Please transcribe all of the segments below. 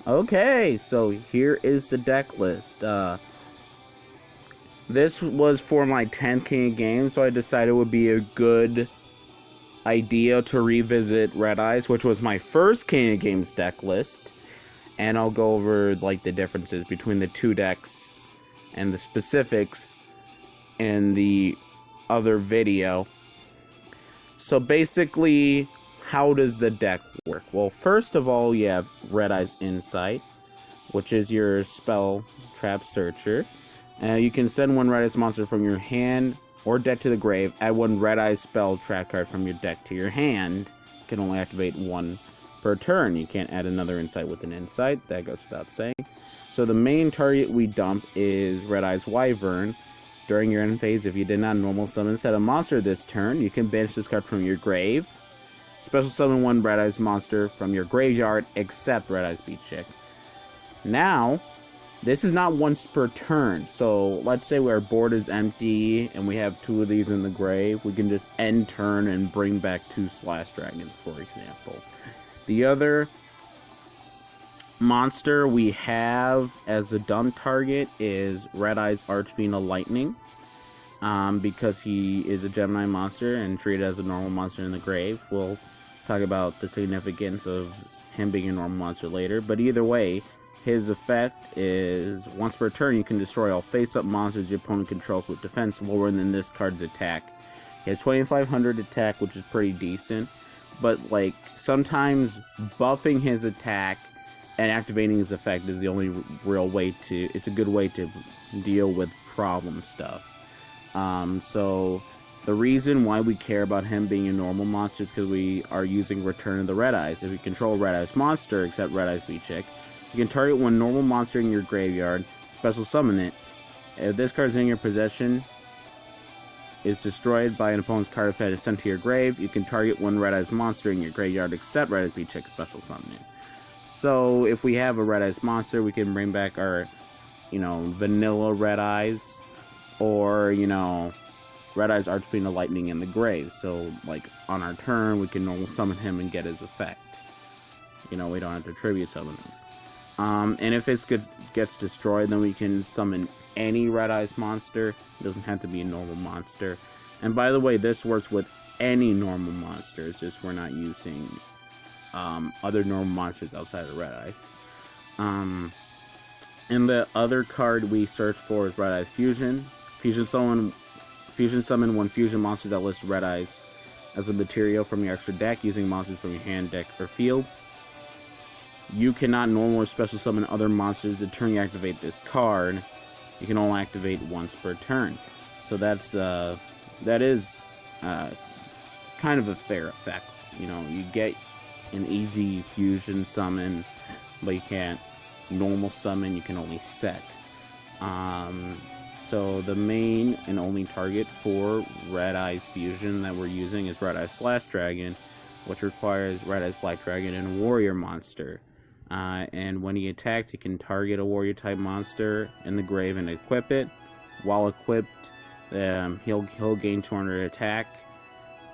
Okay, so here is the deck list. This was for my 10th King of Games, so I decided it would be a good idea to revisit Red-Eyes, which was my first King of Games deck list. And I'll go over like the differences between the two decks and the specifics in the other video. So basically, how does the deck work? Well, first of all, you have Red-Eyes Insight, which is your spell trap searcher. You can send one Red-Eyes monster from your hand or deck to the grave. Add one Red-Eyes spell trap card from your deck to your hand. You can only activate one per turn. You can't add another Insight with an Insight. That goes without saying. So the main target we dump is Red-Eyes Wyvern. During your end phase, if you did not normal summon set a monster this turn, you can banish this card from your grave. Special summon one Red-Eyes monster from your graveyard, except Red-Eyes Beat Chick. Now, this is not once per turn, so let's say our board is empty and we have two of these in the grave. We can just end turn and bring back two Slash Dragons, for example. The other monster we have as a dump target is Red-Eyes Archfiend Lightning, because he is a Gemini monster and treated as a normal monster in the grave. We'll talk about the significance of him being a normal monster later, but either way, his effect is once per turn you can destroy all face-up monsters your opponent controls with defense lower than this card's attack. He has 2500 attack, which is pretty decent, but like sometimes buffing his attack and activating his effect is the only real way to, it's a good way to deal with problem stuff. So the reason why we care about him being a normal monster is because we are using Return of the Red-Eyes. If you control a Red-Eyes monster, except Red-Eyes Beat Chick, you can target one normal monster in your graveyard, special summon it. If this card is in your possession, is destroyed by an opponent's card effect is sent to your grave, you can target one Red-Eyes monster in your graveyard, except Red-Eyes Beat Chick, special summon it. So if we have a Red-Eyes monster, we can bring back our, vanilla Red-Eyes, or, Red-Eyes Archfiend Lightning in the grave. So, like, on our turn, we can normal summon him and get his effect. We don't have to tribute summon him. And if it gets destroyed, then we can summon any Red-Eyes monster. It doesn't have to be a normal monster. And by the way, this works with any normal monster. It's just we're not using other normal monsters outside of Red-Eyes. And the other card we search for is Red-Eyes Fusion. Fusion summon one fusion monster that lists Red-Eyes as a material from your extra deck using monsters from your hand, deck, or field. You cannot normal or special summon other monsters the turn you activate this card. You can only activate once per turn. So that is kind of a fair effect. You get an easy fusion summon, but you can't normal summon, you can only set. So the main and only target for Red-Eyes Fusion that we're using is Red-Eyes Slash Dragon, which requires Red-Eyes Black Dragon and Warrior monster. And when he attacks, he can target a Warrior type monster in the grave and equip it. While equipped, he'll gain 200 attack.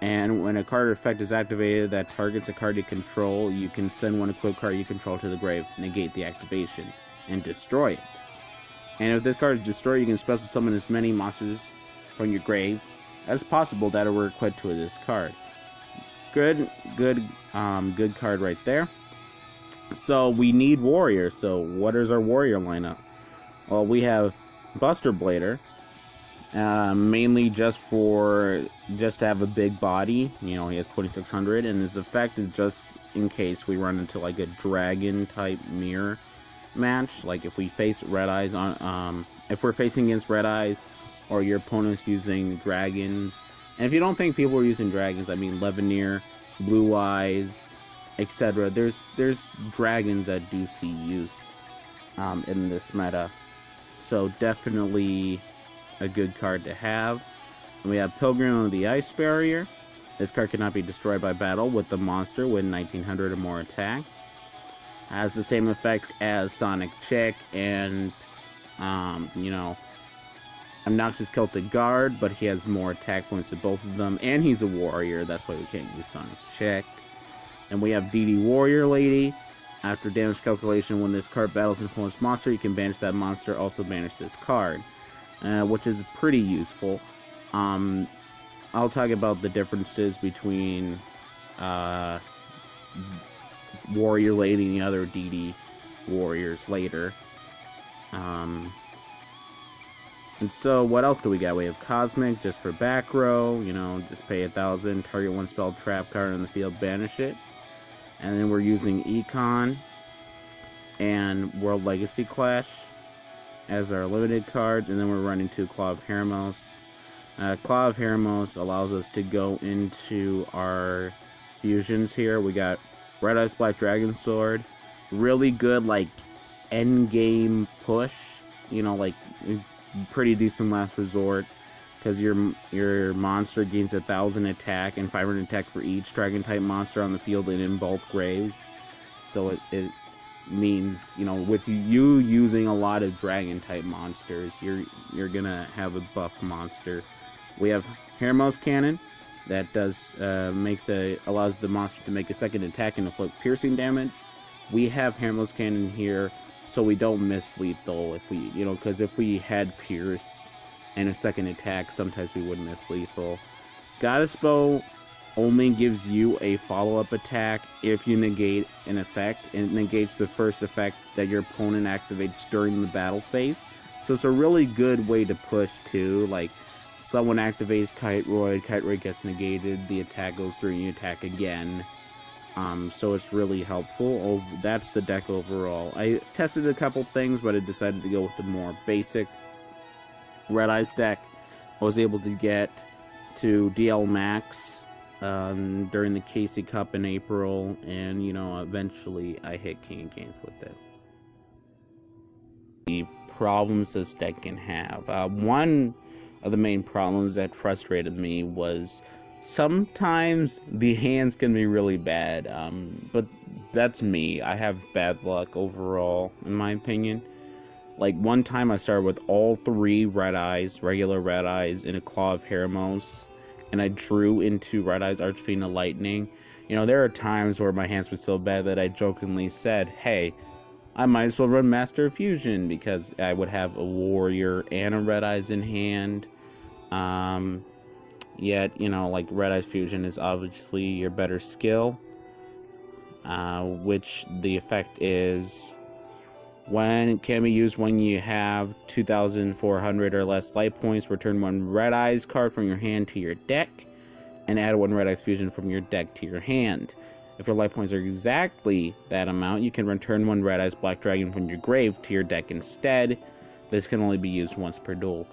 And when a card effect is activated that targets a card you control, you can send one equipped card you control to the grave, negate the activation, and destroy it. And if this card is destroyed, you can special summon as many monsters from your grave as possible that were equipped to this card. Good card right there. So we need Warrior. So what is our Warrior lineup? Well, we have Buster Blader, mainly just to have a big body. He has 2600, and his effect is just in case we run into like a dragon type mirror match. Like if we face Red-Eyes if we're facing against Red-Eyes, or your opponent's using dragons. And if you don't think people are using dragons, I mean Levenir, Blue Eyes, etc. There's dragons that do see use in this meta, so definitely a good card to have. And we have Pilgrim of the Ice Barrier. This card cannot be destroyed by battle with the monster with 1900 or more attack. Has the same effect as Sonic Chick and Obnoxious Celtic Guard, but he has more attack points than both of them, and he's a warrior. That's why we can't use Sonic Chick. And we have DD Warrior Lady. After damage calculation, when this card battles an opponent's monster, you can banish that monster, also banish this card, which is pretty useful. I'll talk about the differences between Warrior Lady and the other DD Warriors later. And so, what else do we got? We have Cosmic, just for back row, you know, just pay 1,000, target one spell trap card on the field, banish it. And then we're using Econ and World Legacy Clash as our limited cards, and then we're running 2 Claw of Hermos. Claw of Hermos allows us to go into our fusions here. We got Red Eyes Black Dragon Sword, really good like end game push, you know, like pretty decent last resort, because your monster gains 1,000 attack and 500 attack for each dragon type monster on the field and in both graves. So it means, you know, with you using a lot of dragon type monsters, you're gonna have a buff monster. We have Hermos Cannon that does allows the monster to make a second attack and inflict piercing damage. We have Hermos Cannon here so we don't miss lethal, if we, you know, because if we had Pierce and a second attack, sometimes we would miss lethal. Goddess Bow only gives you a follow-up attack if you negate an effect, and it negates the first effect that your opponent activates during the battle phase. So it's a really good way to push too. Like, someone activates Kite Roid gets negated, the attack goes through and you attack again. So it's really helpful. That's the deck overall. I tested a couple things, but I decided to go with the more basic Red Eyes deck. I was able to get to DL Max during the Casey Cup in April, and, you know, eventually I hit King of Games with it. The problems this deck can have. One of the main problems that frustrated me was sometimes the hands can be really bad, but that's me. I have bad luck overall, in my opinion. Like, one time I started with all 3 Red Eyes, regular Red Eyes, in a Claw of Hermos, and I drew into Red Eyes Archfiend Lightning. You know, there are times where my hands were so bad that I jokingly said, hey, I might as well run Master of Fusion, because I would have a Warrior and a Red Eyes in hand. Yet, you know, like, Red Eyes Fusion is obviously your better skill, which the effect is, when it can be used when you have 2,400 or less life points, return 1 Red Eyes card from your hand to your deck, and add 1 Red Eyes Fusion from your deck to your hand. If your life points are exactly that amount, you can return 1 Red Eyes Black Dragon from your grave to your deck instead. This can only be used once per duel.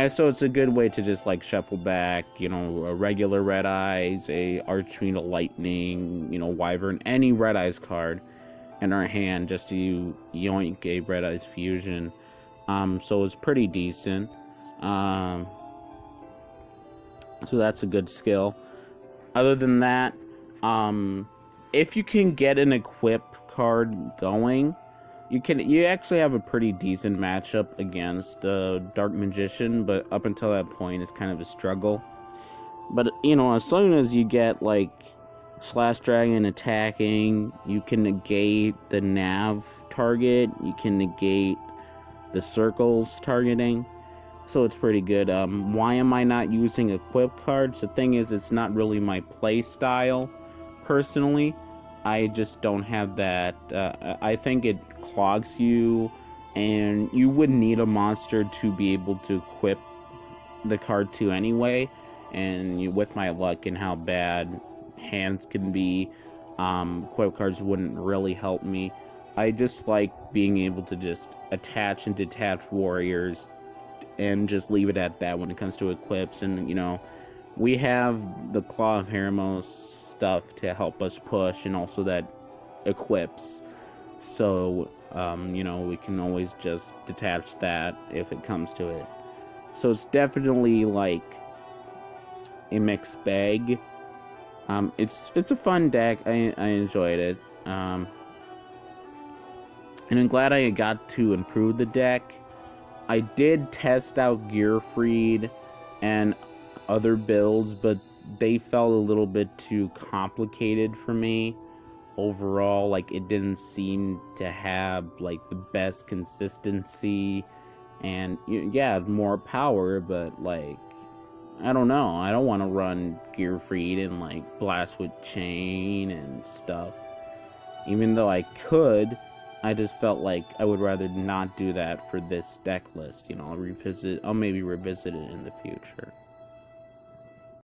So it's a good way to just, like, shuffle back, you know, a regular Red Eyes, a Archfiend Lightning, you know, Wyvern, any Red Eyes card in our hand, just to yoink a Red Eyes Fusion. So it's pretty decent. So that's a good skill. Other than that, if you can get an equip card going, you actually have a pretty decent matchup against Dark Magician, but up until that point it's kind of a struggle. But, you know, as soon as you get, like, Slash Dragon attacking, you can negate the nav target, you can negate the circles targeting, so it's pretty good. Why am I not using equip cards? The thing is, it's not really my play style, personally. I just don't have that. I think it clogs you, and you would need a monster to be able to equip the card to anyway, and with my luck and how bad hands can be, equip cards wouldn't really help me. I just like being able to just attach and detach warriors and just leave it at that when it comes to equips. And, you know, we have the Claw of Hermos stuff to help us push, and also that equips, so you know, we can always just detach that if it comes to it. So it's definitely like a mixed bag. It's a fun deck. I enjoyed it, and I'm glad I got to improve the deck. I did test out Gearfried and other builds, but they felt a little bit too complicated for me. overall, like, it didn't seem to have like the best consistency, and yeah, more power, but like, I don't know, I don't want to run Gearfried and like Blast with Chain and stuff. Even though I could, I just felt like I would rather not do that for this deck list. I'll maybe revisit it in the future.